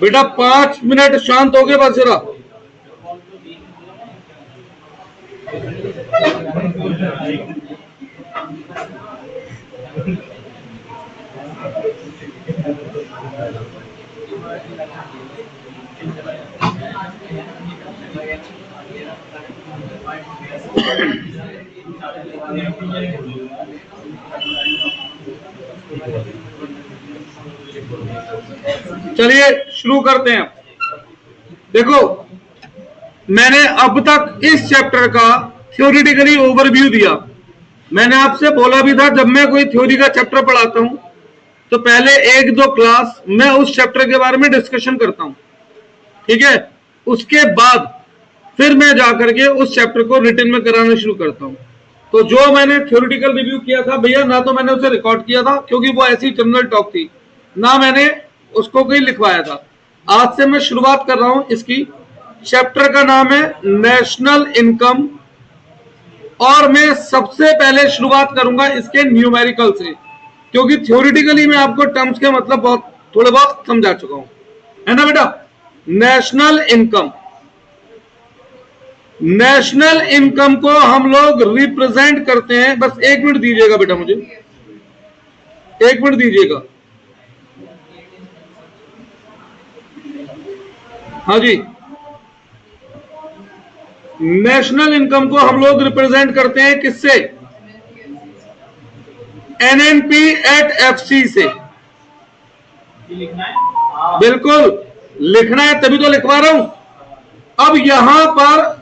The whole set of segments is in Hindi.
बेटा 5 मिनट शांत हो गए बस जरा। चलिए शुरू करते हैं। देखो, मैंने अब तक इस चैप्टर का थ्योरेटिकली ओवरव्यू दिया। मैंने आपसे बोला भी था जब मैं कोई थ्योरी का चैप्टर पढ़ाता हूं तो पहले 1-2 क्लास मैं उस चैप्टर के बारे में डिस्कशन करता हूं, ठीक है। उसके बाद फिर मैं जाकर के उस चैप्टर को रिटन में कराना शुरू करता हूं। तो जो मैंने थ्योरेटिकल रिव्यू किया था भैया, ना तो मैंने उसे रिकॉर्ड किया था क्योंकि वो ऐसी जनरल टॉक थी, ना मैंने उसको कोई लिखवाया था। आज से मैं शुरुआत कर रहा हूं इसकी। चैप्टर का नाम है नेशनल इनकम और मैं सबसे पहले शुरुआत करूंगा इसके न्यूमेरिकल से, क्योंकि थ्योरेटिकली मैं आपको टर्म्स के मतलब थोड़े बहुत समझा चुका हूं, है ना बेटा। नेशनल इनकम, नेशनल इनकम को हम लोग रिप्रेजेंट करते हैं। बस 1 मिनट दीजिएगा बेटा, मुझे 1 मिनट दीजिएगा। हाँ जी, नेशनल इनकम को हम लोग रिप्रेजेंट करते हैं किससे? एनएनपी एट एफसी से। बिल्कुल लिखना है, तभी तो लिखवा रहा हूं। अब यहां पर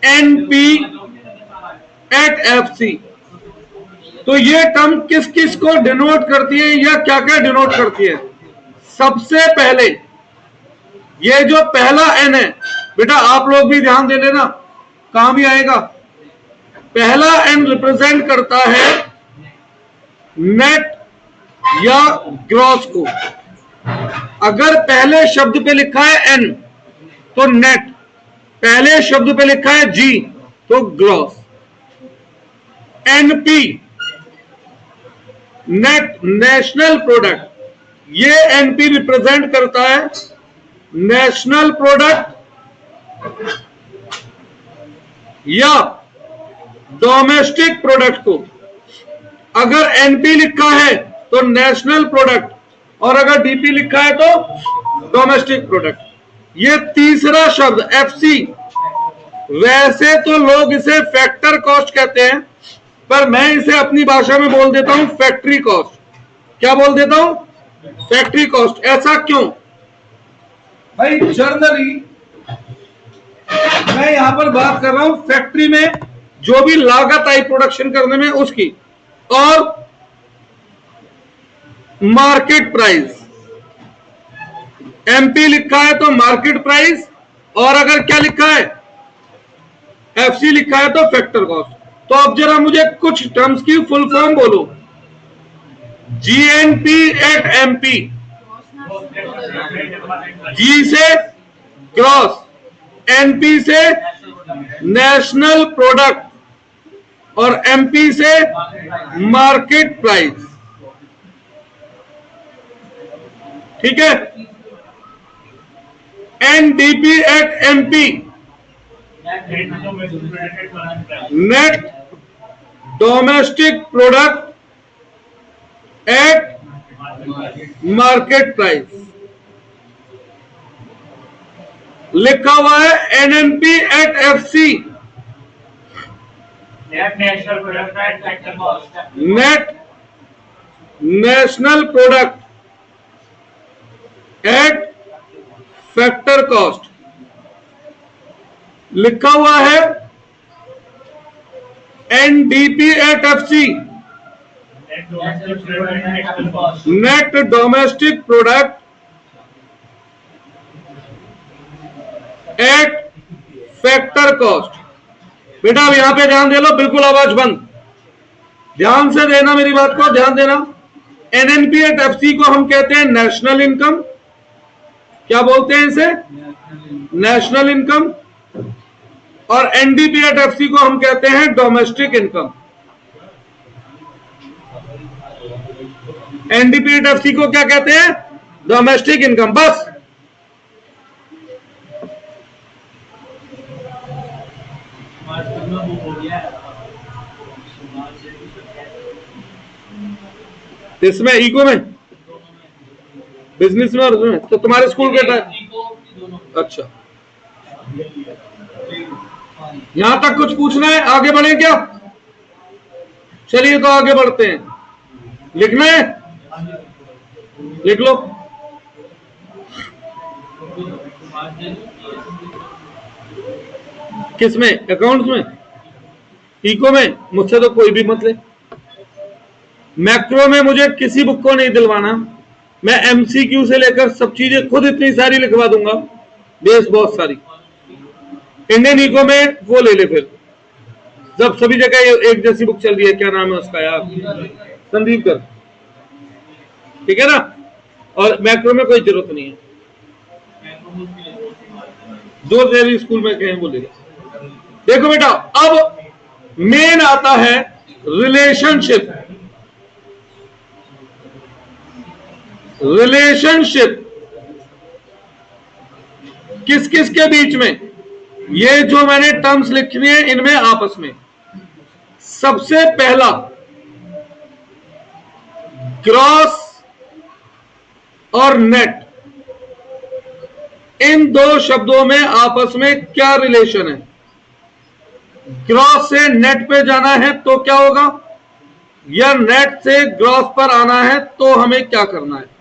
एनपी एट एफसी, तो ये टर्म किस किस को डिनोट करती है या क्या क्या डिनोट करती है? सबसे पहले ये जो पहला एन है बेटा, आप लोग भी ध्यान दे लेना, कहां भी आएगा। पहला एन रिप्रेजेंट करता है नेट या ग्रॉस को। अगर पहले शब्द पे लिखा है एन तो नेट, पहले शब्द पे लिखा है जी तो gross. NP net national product, ये एनपी रिप्रेजेंट करता है नेशनल प्रोडक्ट या डोमेस्टिक प्रोडक्ट को। अगर एनपी लिखा है तो नेशनल प्रोडक्ट और अगर डीपी लिखा है तो डोमेस्टिक प्रोडक्ट। ये तीसरा शब्द एफसी, वैसे तो लोग इसे फैक्टर कॉस्ट कहते हैं, पर मैं इसे अपनी भाषा में बोल देता हूं फैक्ट्री कॉस्ट। क्या बोल देता हूं? Factory cost. ऐसा क्यों भाई? जनरली मैं यहां पर बात कर रहा हूं फैक्ट्री में जो भी लागत आई प्रोडक्शन करने में उसकी, और मार्केट प्राइस। एमपी लिखा है तो मार्केट प्राइस, और अगर क्या लिखा है एफसी लिखा है तो फैक्टर कॉस्ट। तो अब जरा मुझे कुछ टर्म्स की फुल फॉर्म बोलो। जीएनपी एट एमपी, जी से ग्रॉस, एनपी से नेशनल प्रोडक्ट और एमपी से मार्केट प्राइस, ठीक है। NDP at MP, net domestic product at market price. लिखा हुआ है NNP at FC, net national product at factor cost. लिखा हुआ है NDP at FC, net domestic product at factor cost. बेटा अब यहां पे ध्यान दे लो, बिल्कुल आवाज बंद, ध्यान से देना मेरी बात को, ध्यान देना। एनएनपी एट एफसी को हम कहते हैं नेशनल इनकम। क्या बोलते हैं इसे? National income. और एनडीपी एट एफसी को हम कहते हैं domestic income. NDP at FC को क्या कहते हैं? Domestic income. बस इसमें इको में, बिजनेस में और उसमें। तो तुम्हारे स्कूल के टाइम, अच्छा यहां तक कुछ पूछना है? आगे बढ़े क्या? चलिए तो आगे बढ़ते हैं। लिखना है? लिख लो। किसमें? अकाउंट्स में, इको में? मुझसे तो कोई भी मत ले। मैक्रो में मुझे किसी बुक को नहीं दिलवाना, मैं एमसीक्यू से लेकर सब चीजें खुद इतनी सारी लिखवा दूंगा, बेस बहुत सारी। इंडियन इको में वो ले ले फिर, जब सभी जगह एक जैसी बुक चल रही है। क्या नाम है उसका यार? संदीप कर, ठीक है ना? और मैक्रो में कोई जरूरत नहीं है, जो तेरी स्कूल में कहें वो ले ले। देखो बेटा, अब मेन आता है रिलेशनशिप। रिलेशनशिप किस किस के बीच में? ये जो मैंने टर्म्स लिखनी है इनमें आपस में। सबसे पहला ग्रॉस और नेट, इन दो शब्दों में आपस में क्या रिलेशन है? ग्रॉस से नेट पे जाना है तो क्या होगा, या नेट से ग्रॉस पर आना है तो हमें क्या करना है?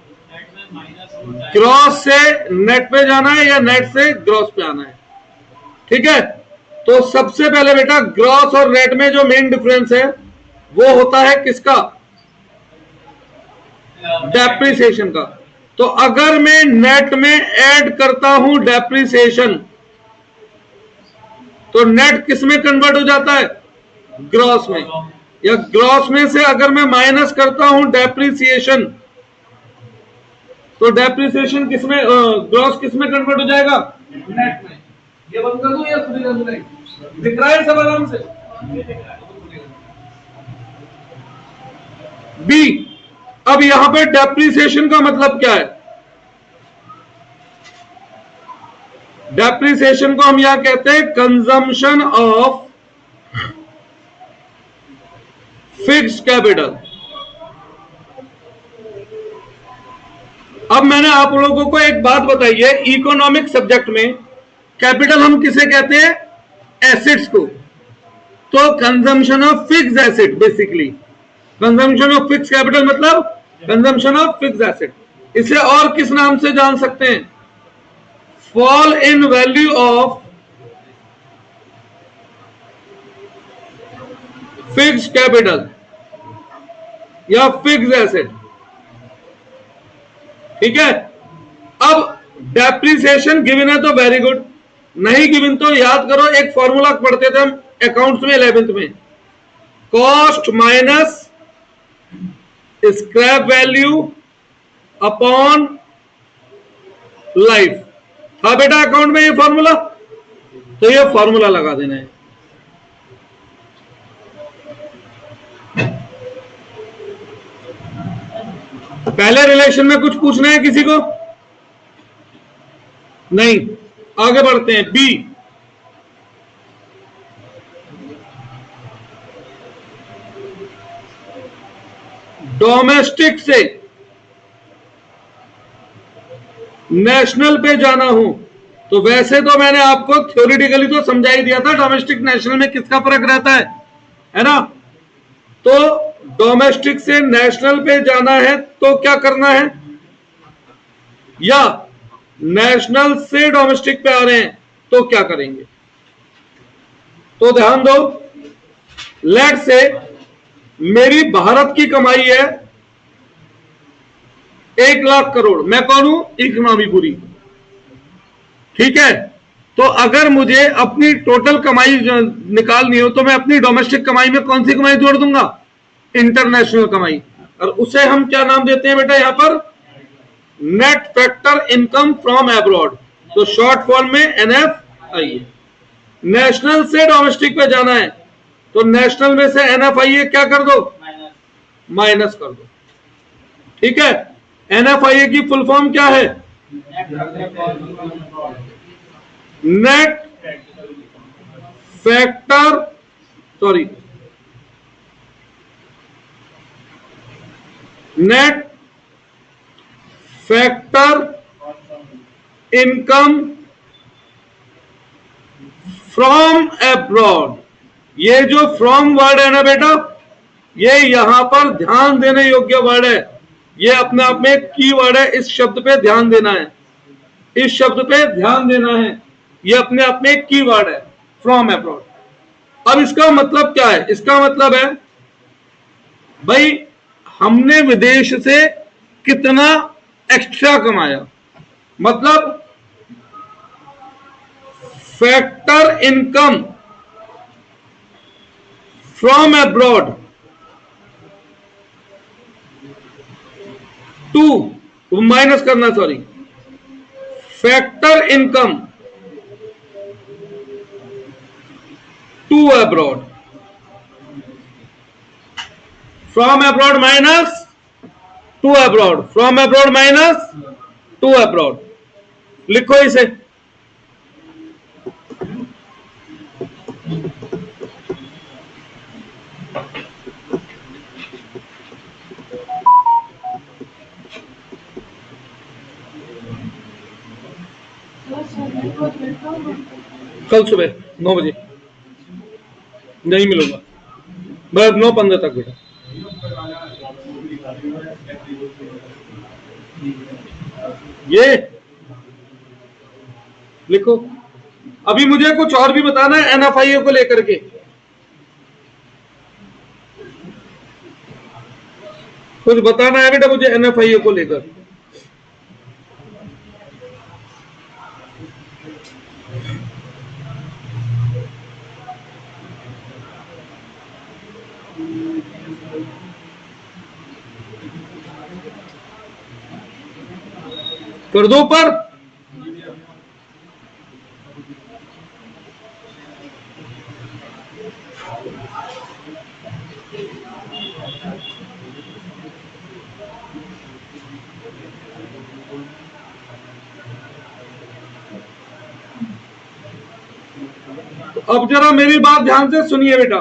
ग्रॉस से नेट पे जाना है या नेट से ग्रॉस पे आना है? ठीक है, तो सबसे पहले बेटा ग्रॉस और नेट में जो मेन डिफरेंस है वो होता है किसका? डेप्रिसिएशन का। तो अगर मैं नेट में ऐड करता हूं डेप्रिसिएशन, तो नेट किस में कन्वर्ट हो जाता है? ग्रॉस में। या ग्रॉस में से अगर मैं माइनस करता हूं डेप्रिसिएशन, तो डेप्रिसिएशन किस में, ग्रॉस किस में कन्वर्ट हो जाएगा? नेट में। ये बंद कर दूं या खुद ही दिख रहा है सब आराम से? बी, अब यहां पे डेप्रिसिएशन का मतलब क्या है? डेप्रिसिएशन को हम यहां कहते हैं कंजम्पशन ऑफ फिक्स्ड कैपिटल। अब मैंने आप लोगों को एक बात बताई है, इकोनॉमिक सब्जेक्ट में कैपिटल हम किसे कहते हैं? एसेट्स को। तो consumption of fixed asset, basically consumption of fixed capital मतलब कंजम्पशन ऑफ फिक्स्ड एसेट। इसे और किस नाम से जान सकते हैं? Fall in value of fixed capital या फिक्स्ड एसेट। ठीक है, अब डेप्रिसिएशन गिवन है तो वेरी गुड, नहीं गिवन तो याद करो, एक फॉर्मूला पढ़ते थे हम अकाउंट्स में 11th में, cost minus scrap value upon life. था बेटा अकाउंट में ये फॉर्मूला? तो ये फॉर्मूला लगा देना है। पहले रिलेशन में कुछ पूछना है किसी को? नहीं, आगे बढ़ते हैं। बी, डोमेस्टिक से नेशनल पे जाना हूं, तो वैसे तो मैंने आपको थ्योरेटिकली तो समझा ही दिया था डोमेस्टिक नेशनल में किसका फर्क रहता है ना। तो डोमेस्टिक से नेशनल पे जाना है तो क्या करना है, या नेशनल से डोमेस्टिक पे आ रहे हैं तो क्या करेंगे। तो ध्यान दो, लेट से मेरी भारत की कमाई है 1,00,000 करोड़, मैं कौन हूं, इकोनॉमी पूरी, ठीक है। तो अगर मुझे अपनी टोटल कमाई निकालनी हो तो मैं अपनी डोमेस्टिक कमाई में कौन सी कमाई जोड़ दूंगा, इंटरनेशनल कमाई, और उसे हम क्या नाम देते हैं बेटा यहां पर, net factor income from abroad, तो शॉर्ट फॉर्म में NFI है। नेशनल से डोमेस्टिक पे जाना है तो नेशनल में से NFI क्या कर दो, माइनस कर दो, ठीक है। NFI की फुल फॉर्म क्या है, net factor, sorry, net factor income from abroad. ये जो फ्रॉम वर्ड है ना बेटा, ये यहां पर ध्यान देने योग्य वर्ड है, ये अपने आप में एक की वर्ड है, इस शब्द पे ध्यान देना है, इस शब्द पे ध्यान देना है, ये अपने आप में एक की वर्ड है, फ्रॉम एब्रॉड। अब इसका मतलब क्या है, इसका मतलब है भाई हमने विदेश से कितना एक्स्ट्रा कमाया, मतलब factor income from abroad to, minus करना, sorry, factor income to abroad, from abroad minus to abroad, from abroad minus to abroad, लिखो इसे। कल सुबह 9 बजे नहीं मिलूंगा, मैं 9:15 तक बेटा। ये लिखो। अभी मुझे कुछ और भी बताना है NFI को लेकर के, कुछ बताना है बेटा मुझे NFI को लेकर। कर दो पर, तो अब जरा मेरी बात ध्यान से सुनिए बेटा,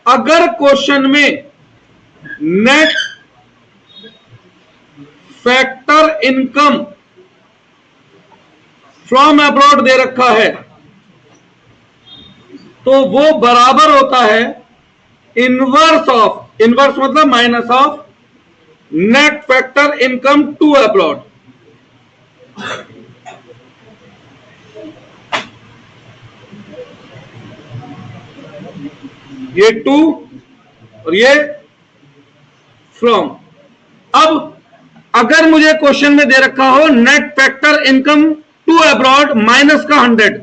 अगर क्वेश्चन में net factor income from abroad दे रखा है तो वो बराबर होता है इनवर्स ऑफ, इनवर्स मतलब minus of net factor income to abroad. ये टू और ये फ्रॉम। अब अगर मुझे क्वेश्चन में दे रखा हो net factor income to abroad minus का 100,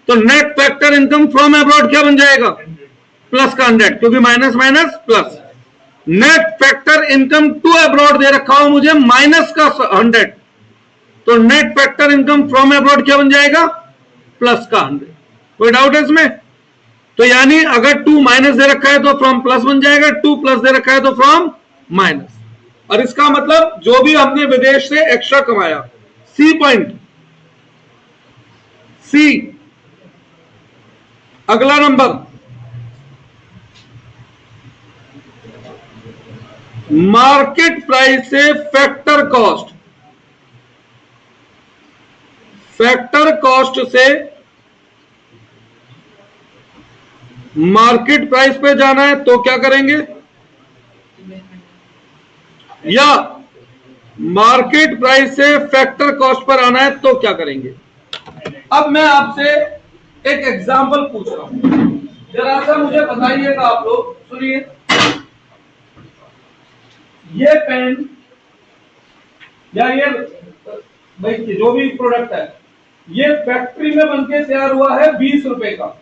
तो net factor income from abroad क्या बन जाएगा, प्लस का 100, क्योंकि minus minus plus. Net factor income to abroad दे रखा हो मुझे माइनस का 100, तो net factor income from abroad क्या बन जाएगा, प्लस का 100। कोई डाउट है इसमें? तो यानी अगर 2 माइनस दे रखा है तो फ्रॉम प्लस बन जाएगा, 2 प्लस दे रखा है तो फ्रॉम माइनस। और इसका मतलब जो भी हमने विदेश से एक्स्ट्रा कमाया, सी पॉइंट, सी। अगला नंबर, मार्केट प्राइस से फैक्टर कॉस्ट, फैक्टर कॉस्ट से मार्केट प्राइस पे जाना है तो क्या करेंगे, या मार्केट प्राइस से फैक्टर कॉस्ट पर आना है तो क्या करेंगे। अब मैं आपसे एक एग्जांपल पूछ रहा हूं, जरा सा मुझे बताइएगा आप लोग, सुनिए। ये पेन या ये भाई जो भी प्रोडक्ट है, ये फैक्ट्री में बनके तैयार हुआ है 20 रुपए का,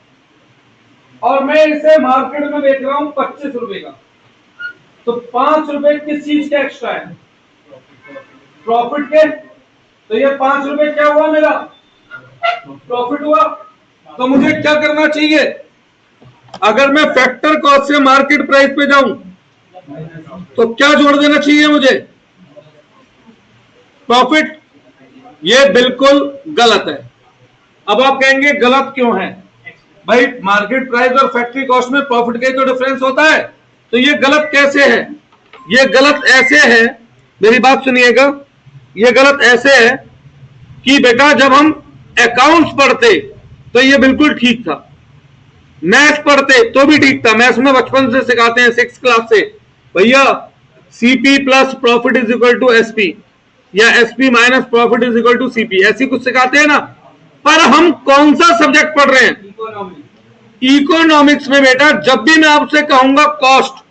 और मैं इसे मार्केट में बेच रहा हूं 25 रुपए का। तो 5 रुपए किस चीज के एक्स्ट्रा है, प्रॉफिट के। तो ये 5 रुपए क्या हुआ, मेरा प्रॉफिट हुआ। तो मुझे क्या करना चाहिए, अगर मैं फैक्टर कॉस्ट से मार्केट प्राइस पे जाऊं तो क्या जोड़ देना चाहिए मुझे, प्रॉफिट। ये बिल्कुल गलत है। अब आप कहेंगे गलत क्यों है भाई, मार्केट प्राइस और फैक्ट्री कॉस्ट में प्रॉफिट का तो डिफरेंस होता है, तो ये गलत कैसे है। ये गलत ऐसे है, मेरी बात सुनिएगा, ये गलत ऐसे है कि बेटा जब हम अकाउंट्स पढ़ते तो ये बिल्कुल ठीक था, मैथ्स पढ़ते तो भी ठीक था। मैथ्स में बचपन से सिखाते हैं 6th क्लास से, भैया CP plus profit is equal to SP, या SP minus profit is equal to CP, ऐसी कुछ सिखाते हैं ना। पर हम कौन सा सब्जेक्ट पढ़ रहे हैं, इकोनॉमिक्स में। बेटा जब भी मैं आपसे कहूंगा कॉस्ट,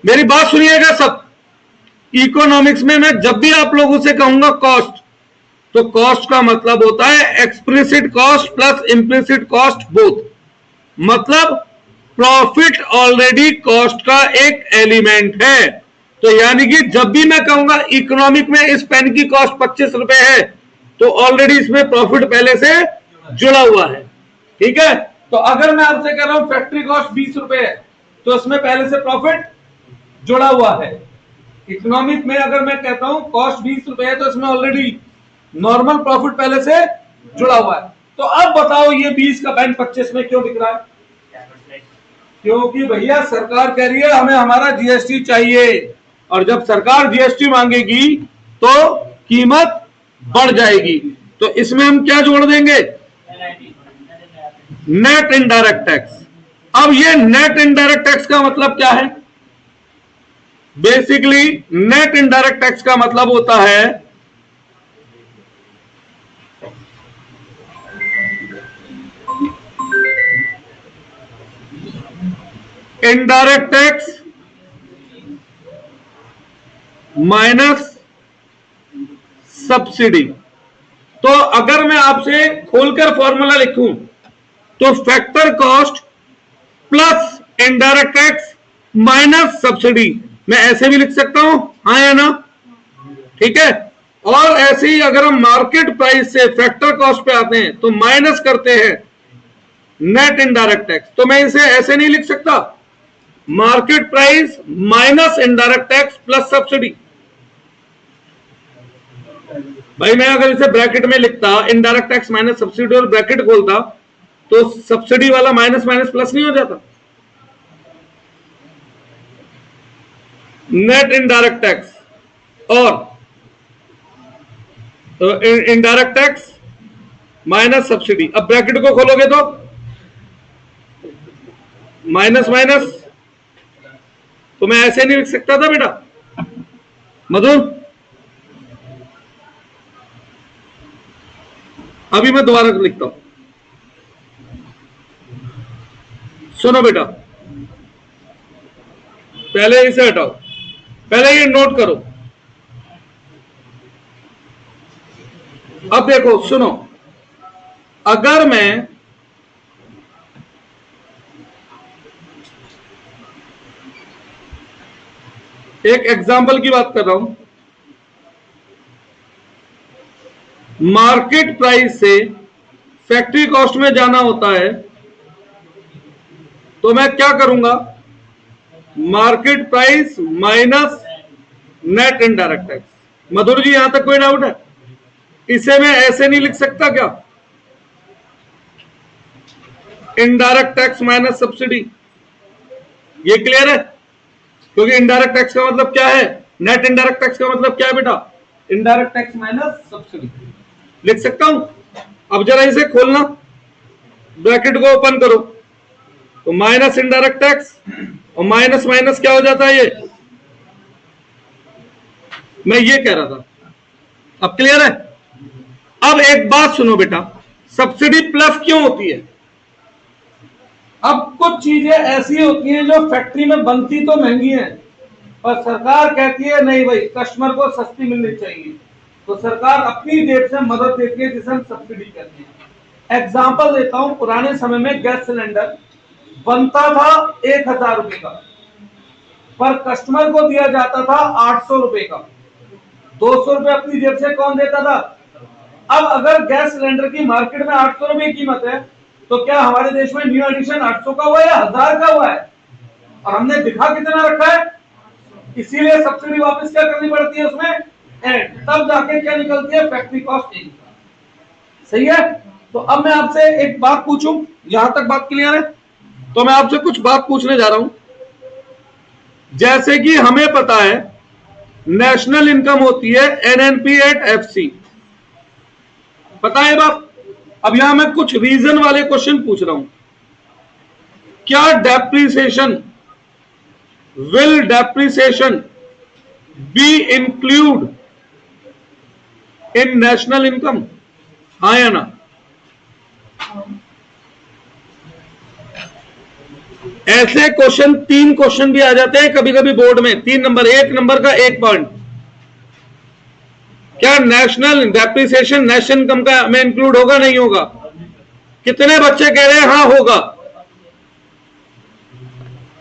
मेरी बात सुनिएगा सब, इकोनॉमिक्स में मैं जब भी आप लोगों से कहूंगा कॉस्ट, तो कॉस्ट का मतलब होता है explicit cost plus implicit cost both, मतलब प्रॉफिट ऑलरेडी कॉस्ट का एक एलिमेंट है। तो यानी कि जब भी मैं कहूंगा इकोनॉमिक में इस पेन की कॉस्ट 25 रुपए है, तो ऑलरेडी इसमें प्रॉफिट पहले से जुड़ा हुआ है, ठीक है। तो अगर मैं आपसे कह रहा हूं फैक्ट्री कॉस्ट 20 रुपए है, तो इसमें पहले से प्रॉफिट जुड़ा हुआ है। इकोनॉमिक में अगर मैं कहता हूं कॉस्ट 20 रुपए है, तो इसमें ऑलरेडी नॉर्मल प्रॉफिट पहले से जुड़ा हुआ है। तो अब बताओ ये 20 का पेन 25 में क्यों दिख रहा है, क्योंकि भैया सरकार कह रही है हमें हमारा जीएसटी चाहिए, और जब सरकार जीएसटी मांगेगी तो कीमत बढ़ जाएगी। तो इसमें हम क्या जोड़ देंगे, नेट इनडायरेक्ट टैक्स। अब ये नेट इनडायरेक्ट टैक्स का मतलब क्या है, बेसिकली नेट इनडायरेक्ट टैक्स का मतलब होता है इनडायरेक्ट टैक्स माइनस सब्सिडी। तो अगर मैं आपसे खोलकर फॉर्मूला लिखूं तो factor cost plus indirect tax minus subsidy, मैं ऐसे भी लिख सकता हूं, हाँ या ना, ठीक है। और ऐसे ही अगर हम मार्केट प्राइस से फैक्टर कॉस्ट पे आते हैं तो माइनस करते हैं नेट इनडायरेक्ट टैक्स। तो मैं इसे ऐसे नहीं लिख सकता, market price minus indirect tax plus subsidy. भाई मैं अगर इसे ब्रैकेट में लिखता इनडायरेक्ट टैक्स माइनस सब्सिडी और ब्रैकेट खोलता, तो सब्सिडी वाला माइनस माइनस प्लस नहीं हो जाता। नेट इनडायरेक्ट टैक्स और इनडायरेक्ट टैक्स माइनस सब्सिडी। अब ब्रैकेट को खोलोगे तो माइनस माइनस, तो मैं ऐसे नहीं लिख सकता था बेटा मधुर। अभी मैं दोबारा लिखता हूं, सुनो बेटा, पहले इसे हटाओ, पहले ये नोट करो। अब देखो सुनो, अगर मैं एक एग्जाम्पल की बात कर रहा हूं, मार्केट प्राइस से फैक्ट्री कॉस्ट में जाना होता है, तो मैं क्या करूंगा, market price minus net indirect tax. Madhur ji यहां तक कोई डाउट है, इसे मैं ऐसे नहीं लिख सकता क्या, इनडायरेक्ट टैक्स माइनस सब्सिडी, ये क्लियर है। क्योंकि इनडायरेक्ट टैक्स का मतलब क्या है, नेट इनडायरेक्ट टैक्स का मतलब क्या है बेटा, इनडायरेक्ट टैक्स माइनस सब्सिडी। लिख सकता हूं? अब जरा इसे खोलना, ब्रैकेट को ओपन करो, तो माइनस इनडायरेक्ट टैक्स और माइनस माइनस क्या हो जाता है, ये मैं ये कह रहा था। अब क्लियर है? अब एक बात सुनो बेटा, सब्सिडी प्लस क्यों होती है? अब कुछ चीजें ऐसी होती हैं जो फैक्ट्री में बनती तो महंगी हैं, पर सरकार कहती है नहीं भाई कस्टमर को सस्ती मिलनी चाहिए, तो सरकार अपनी जेब से मदद देती है, जिसे हम सब्सिडी कहते हैं। एग्जाम्पल देता हूं, पुराने समय में गैस सिलेंडर बनता था 1000 रुपए का, पर कस्टमर को दिया जाता था 800 रुपए का। 200 रुपए अपनी जेब से कौन देता था? अब अगर गैस सिलेंडर की मार्केट में 800 रुपए कीमत है, तो क्या हमारे देश में न्यू एडिशन 800 का हुआ है या 1000 का हुआ है? और हमने दिखा कितना रखा है, इसीलिए सब्सिडी वापस क्या करनी पड़ती है उसमें, एंड तब जाके क्या निकलती है, फैक्ट्री कॉस्ट। सही है? तो अब मैं आपसे एक बात पूछूं, यहां तक बात क्लियर है? तो मैं आपसे कुछ बात पूछने जा रहा हूं। जैसे कि हमें पता है नेशनल इनकम होती है एनएनपी एट एफसी, पता है बात? अब यहां मैं कुछ रीजन वाले क्वेश्चन पूछ रहा हूं। क्या will depreciation B include in national income, हाँ या ना? ऐसे क्वेश्चन 3 क्वेश्चन भी आ जाते हैं कभी कभी बोर्ड में, 3 नंबर, 1 नंबर का 1 पॉइंट। क्या नेशनल डेप्रिसिएशन नेशनल इनकम का में इंक्लूड होगा, नहीं होगा? कितने बच्चे कह रहे हैं हाँ होगा?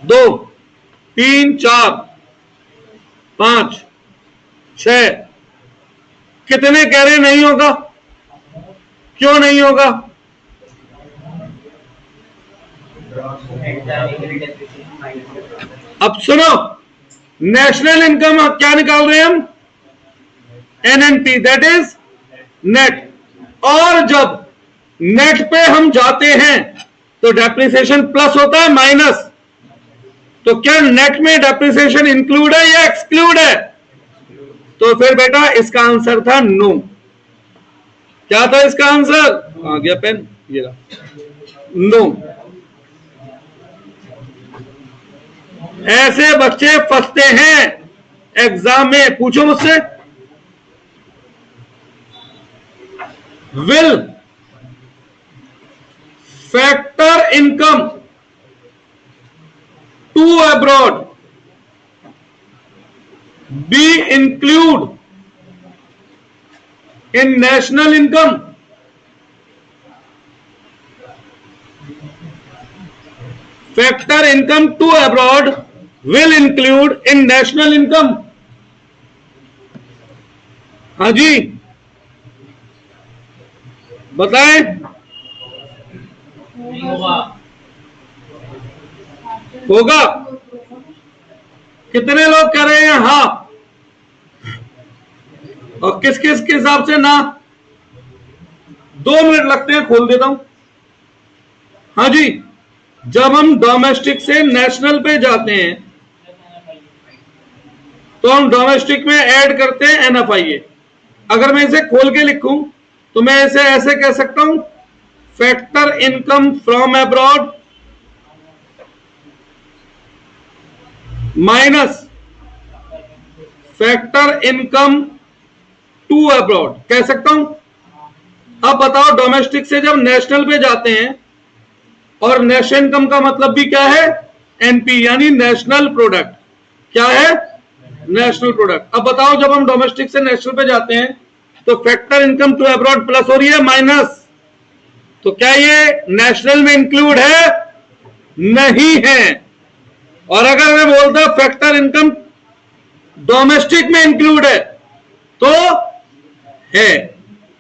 2, 3, 4, 5, 6। कितने कह रहे हैं नहीं होगा? क्यों नहीं होगा? अब सुनो, नेशनल इनकम क्या निकाल रहे हैं हम, एनएनपी, दैट इज नेट। और जब नेट पे हम जाते हैं तो डेप्रिसिएशन प्लस होता है माइनस। तो क्या नेट में डेप्रिसिएशन इंक्लूड है या एक्सक्लूड है? तो फिर बेटा इसका आंसर था नो। क्या था इसका आंसर? आ गया पेन, ये रहा, नो। ऐसे बच्चे फंसते हैं एग्जाम में, पूछो मुझसे। Will factor income to abroad be include in national income? Factor income to abroad will include in national income? हाँ जी बताएं। होगा? कितने लोग कह रहे हैं हाँ, और किस किस के हिसाब से ना? 2 मिनट लगते हैं, खोल देता हूं। हाँ जी, जब हम डोमेस्टिक से नेशनल पे जाते हैं तो हम डोमेस्टिक में ऐड करते हैं एनएफआईए। अगर मैं इसे खोल के लिखूं तो मैं इसे ऐसे कह सकता हूं, factor income from abroad minus factor income to abroad, कह सकता हूं। अब बताओ, डोमेस्टिक से जब नेशनल पे जाते हैं, और नेशनल इनकम का मतलब भी क्या है, एनपी, यानी नेशनल प्रोडक्ट। क्या है? National product. अब बताओ, जब हम डोमेस्टिक से नेशनल पे जाते हैं तो factor income to abroad plus हो रही है माइनस, तो क्या ये नेशनल में इंक्लूड है? नहीं है। और अगर मैं बोलता फैक्टर इनकम डोमेस्टिक में इंक्लूड है तो है,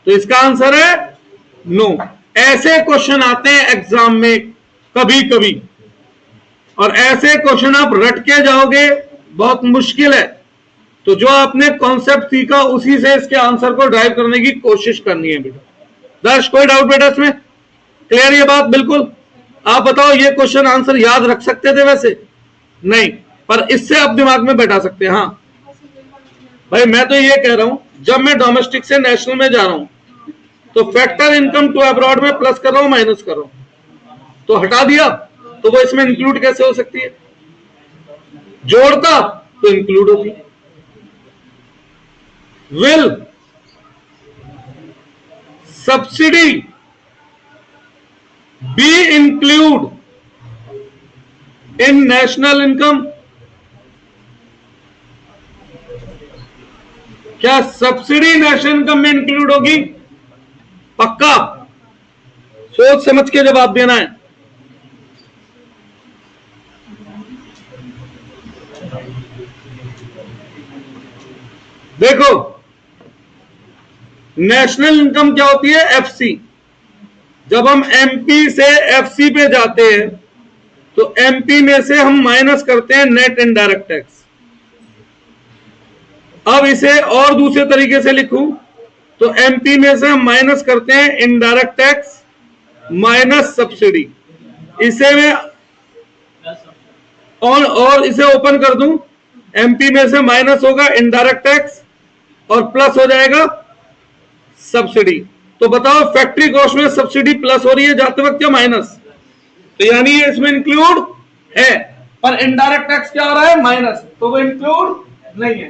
तो इसका आंसर है नो। ऐसे क्वेश्चन आते हैं एग्जाम में कभी कभी, और ऐसे क्वेश्चन आप रट के जाओगे, बहुत मुश्किल है। तो जो आपने कॉन्सेप्ट सीखा उसी से इसके आंसर को ड्राइव करने की कोशिश करनी है बेटा। दर्श, कोई डाउट बेटा इसमें? क्लियर ये बात? बिल्कुल। आप बताओ, ये क्वेश्चन आंसर याद रख सकते थे वैसे? नहीं, पर इससे आप दिमाग में बैठा सकते हैं। हाँ भाई, मैं तो ये कह रहा हूं, जब मैं डोमेस्टिक से नेशनल में जा रहा हूं तो फैक्टर इनकम टू अब्रॉड में प्लस कर रहा हूं, माइनस कर रहा हूं, तो हटा दिया तो वो इसमें इंक्लूड कैसे हो सकती है? जोड़ता तो इंक्लूड होगी। Will subsidy B include in national income? क्या सब्सिडी नेशनल इनकम में इंक्लूड होगी? पक्का सोच समझ के जवाब देना है। देखो, नेशनल इनकम क्या होती है? एफसी। जब हम एमपी से एफसी पे जाते हैं तो एमपी में से हम माइनस करते हैं नेट इनडायरेक्ट टैक्स। अब इसे और दूसरे तरीके से लिखूं तो एमपी में से हम माइनस करते हैं इनडायरेक्ट टैक्स माइनस सब्सिडी। इसे मैं और इसे ओपन कर दूं, एमपी में से माइनस होगा इनडायरेक्ट टैक्स और प्लस हो जाएगा सब्सिडी। तो बताओ, फैक्ट्री कॉस्ट में सब्सिडी प्लस हो रही है जाते वक्त या माइनस? तो यानी ये इसमें इंक्लूड है, पर इनडायरेक्ट टैक्स क्या हो रहा है? माइनस, तो वो इंक्लूड नहीं है।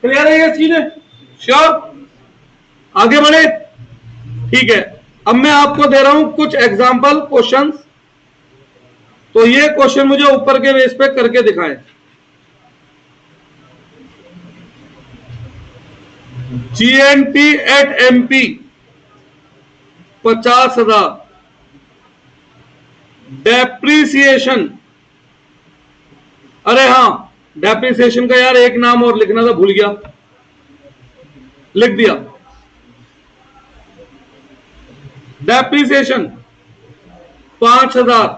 क्लियर है ये चीजें? श्योर? आगे बढ़े? ठीक है, अब मैं आपको दे रहा हूं कुछ एग्जांपल क्वेश्चंस। तो ये क्वेश्चन मुझे ऊपर के बेस पे करके दिखाएं। जीएनपी एट एमपी 50,000, डेप्रीसिएशन, अरे हां, डेप्रीसिएशन का यार एक नाम और लिखना था, भूल गया, लिख दिया। Depreciation 5,000,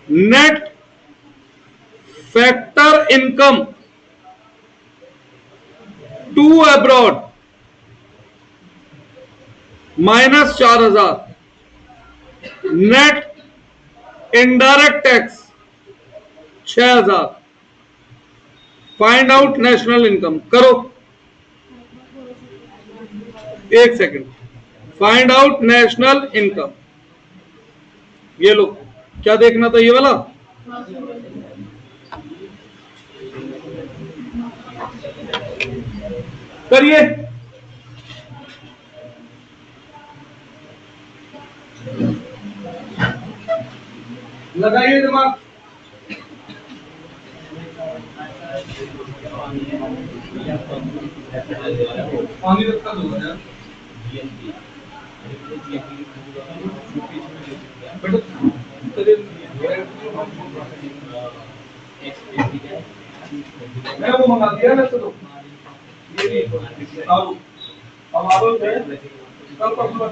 net factor income to abroad minus 4,000, net indirect tax 6,000। Find out national income. करो, एक second. Find out national income, ये लो, क्या देखना था? ये वाला। करिए, लगाइए दिमाग। पानी रखा दो यार। मैं वो मंगा दिया ना, चलो अब आप कल परसों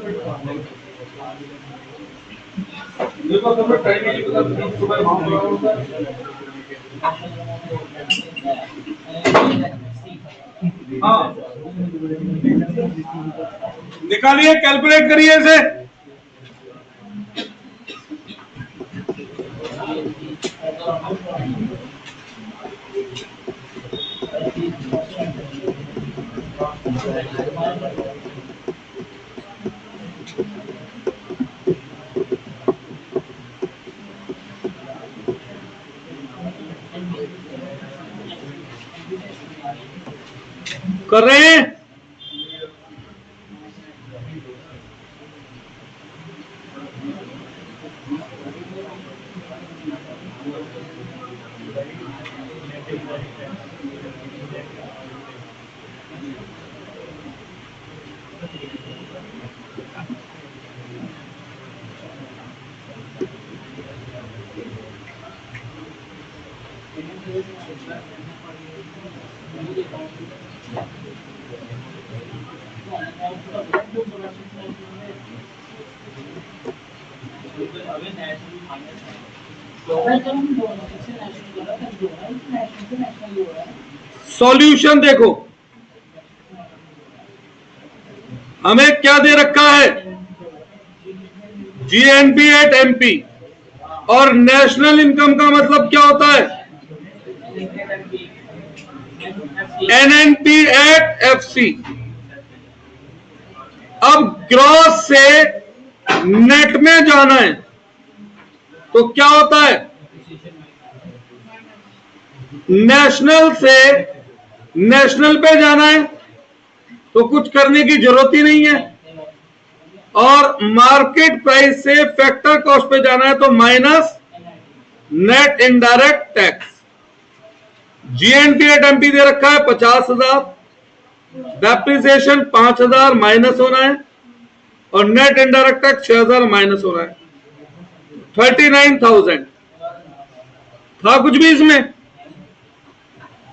देखो, तो मैं टाइम नहीं पता, सुबह वहां होता है। हाँ, निकालिए, कैलकुलेट करिए इसे। कर रहे हैं? सॉल्यूशन देखो, हमें क्या दे रखा है? GNP at MP. और नेशनल इनकम का मतलब क्या होता है? NNP at FC। अब ग्रॉस से नेट में जाना है तो क्या होता है, नेशनल से नेशनल पे जाना है तो कुछ करने की जरूरत ही नहीं है, और मार्केट प्राइस से फैक्टर कॉस्ट पे जाना है तो minus net indirect tax. GNP at MP दे रखा है 50,000, डेप्रिसिएशन 5,000 माइनस होना है, और नेट इनडायरेक्ट टैक्स 6,000 माइनस होना है, 39,000। था कुछ भी इसमें?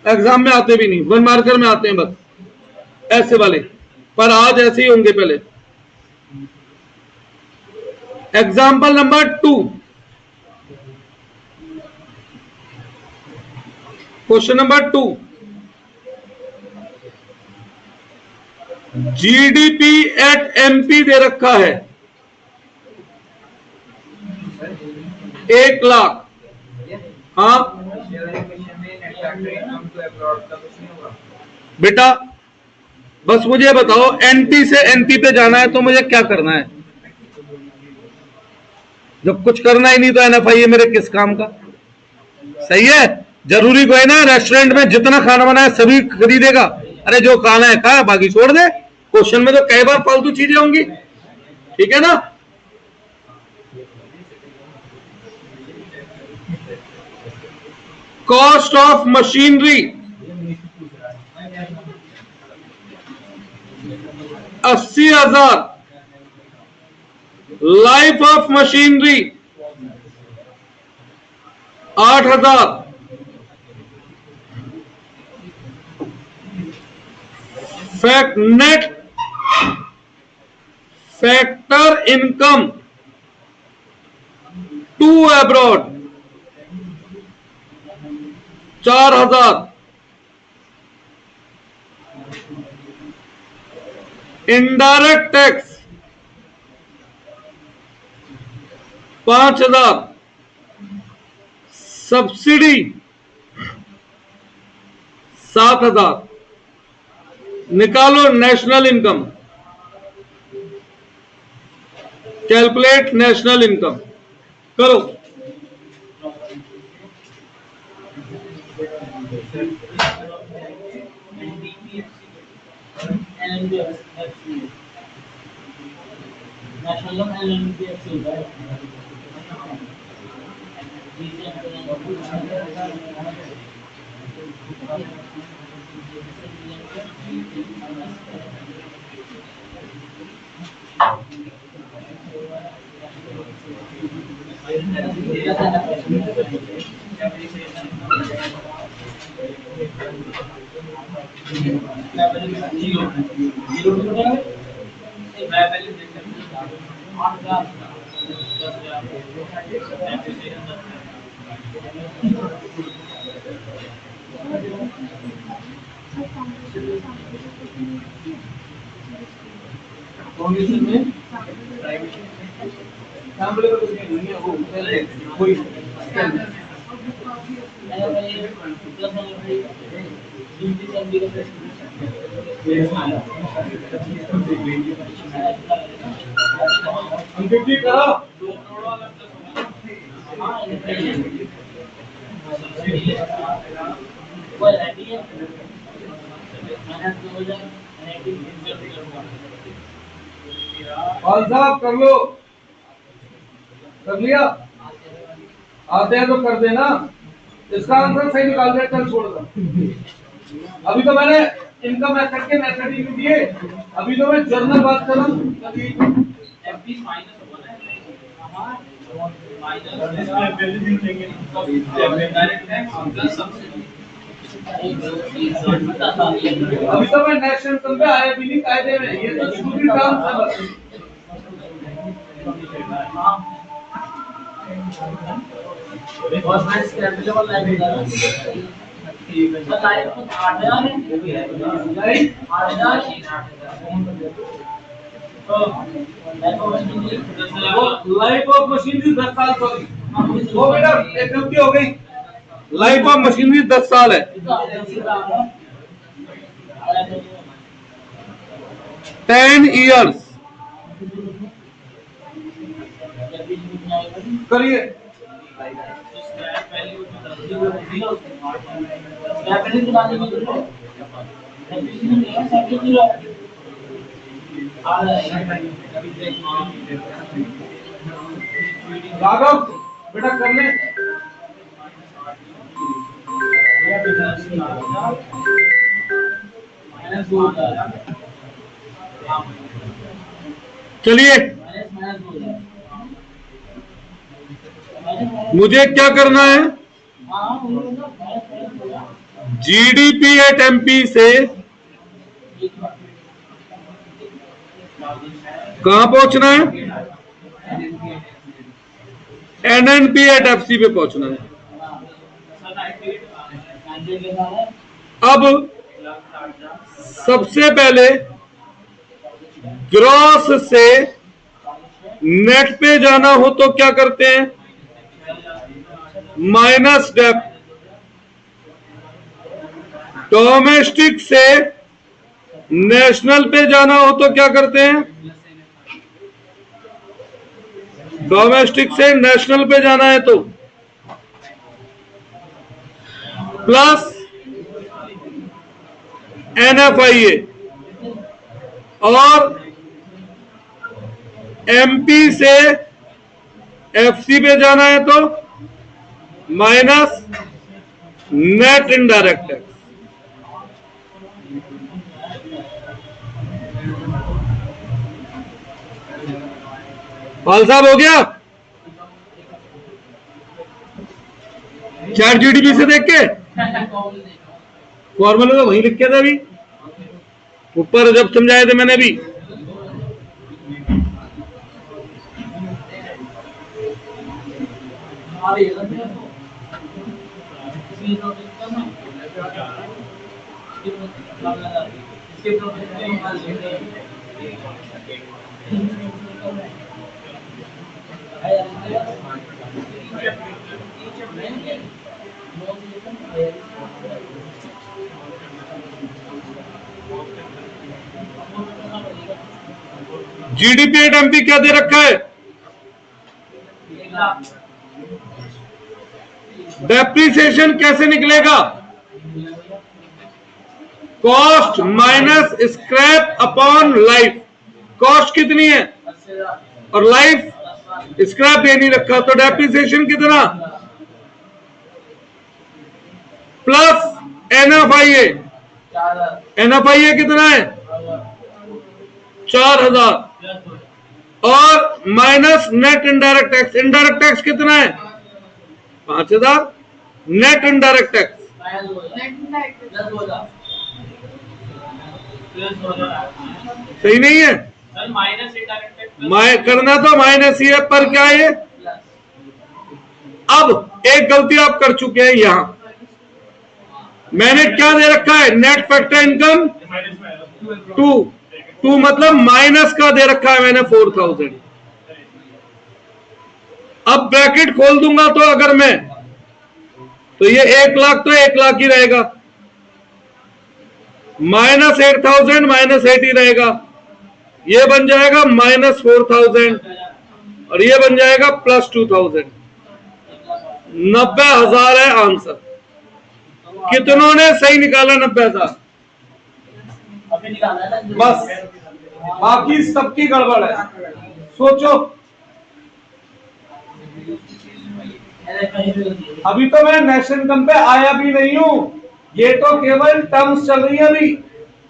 एग्जाम में आते भी नहीं, 1 मार्कर में आते हैं बस ऐसे वाले, पर आज ऐसे ही होंगे। पहले example number 2, question number 2, GDP at MP दे रखा है 1 लाख। हाँ बेटा, बस मुझे बताओ NP से NP पे जाना है तो मुझे क्या करना है? जब कुछ करना ही नहीं तो NFI है मेरे किस काम का? सही है। जरूरी कोई ना रेस्टोरेंट में जितना खाना बनाए सभी खरीदेगा? अरे जो खाना है खा, बाकी छोड़ दे। क्वेश्चन में तो कई बार फालतू चीजें होंगी, ठीक है ना? Cost of machinery 80,000, life of machinery 8,000, net factor income to abroad 4,000, indirect tax 5,000, subsidy 7,000। निकालो national income, calculate national income करो। साहब कर लो, कर लिया? आते हैं तो कर देना। इसका आंसर सही निकाल दे, कल छोड़ दो। अभी तो मैंने इनकम मेथड के मेथड ही नहीं दिए, अभी तो मैं जर्नल बात कर रहा हूँ। अभी तो मैं नेशनल इनकम पे आया भी नहीं कायदे में, ये तो स्टूडेंट काम था बस। लाइफ ऑफ मशीनरी 10 साल, सॉरी वो बेटा एक गलती हो गई, लाइफ ऑफ मशीनरी 10 साल है। 10 years करिए। राघव बेटा कर ले। चलिए मुझे क्या करना है, जीडीपी एट एमपी से कहां पहुंचना है, एनएनपी एट एफसी पे पहुंचना है। अब सबसे पहले ग्रॉस से नेट पे जाना हो तो क्या करते हैं, माइनस डेप्थ। डोमेस्टिक से नेशनल पे जाना हो तो क्या करते हैं, डोमेस्टिक से नेशनल पे जाना है तो प्लस एनएफआईए, और एमपी से एफसी पे जाना है तो माइनस नेट इनडायरेक्ट टैक्स। पाल साहब हो गया, चैट जीडीपी से देख के फॉर्मूला तो वहीं लिख के था अभी ऊपर जब समझाए थे मैंने अभी। जीडीपी एट एमपी क्या दे रखा है, डेप्रिसिएशन कैसे निकलेगा, cost minus scrap upon life. Cost कितनी है और लाइफ स्क्रैप ये नहीं रखा तो डेप्रिसिएशन कितना, प्लस एनएफआईए। एनएफआईए कितना है 4000 और minus net indirect tax. Indirect tax कितना है 5000, नेट इनडायरेक्ट टैक्स सही नहीं है, करना तो माइनस ही है पर क्या है। अब एक गलती आप कर चुके हैं, यहां मैंने क्या दे रखा है, नेट फैक्टर इनकम 2 मतलब माइनस का दे रखा है मैंने 4000। अब ब्रैकेट खोल दूंगा तो अगर मैं तो ये 1 लाख तो 1 लाख ही रहेगा, माइनस 8000 माइनस 80 रहेगा, ये बन जाएगा माइनस 4000 और ये बन जाएगा प्लस 2000। 90,000 है आंसर। कितनों ने सही निकाला 90,000? बस बाकी सबकी गड़बड़ है। सोचो अभी तो मैं नेशनल इनकम पे आया भी नहीं हूं, ये तो केवल टर्म्स चल रही है अभी।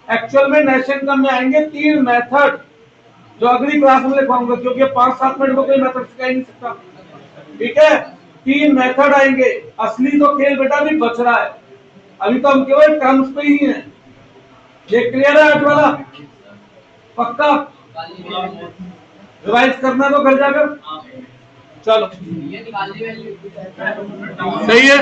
एक्चुअल में नेशनल इनकम में आएंगे 3 मेथड जो अगली क्लास में लिखवाऊंगा, क्योंकि 5-7 मिनट में कोई मेथड सिखा ही नहीं सकता। ठीक है, 3 मेथड आएंगे। असली तो खेल बेटा भी बच रहा है, अभी तो हम केवल टर्म्स पे ही हैं। ये क्लियर है 8 वाला? पक्का रिवाइज करना तो घर जाकर। चलो सही है।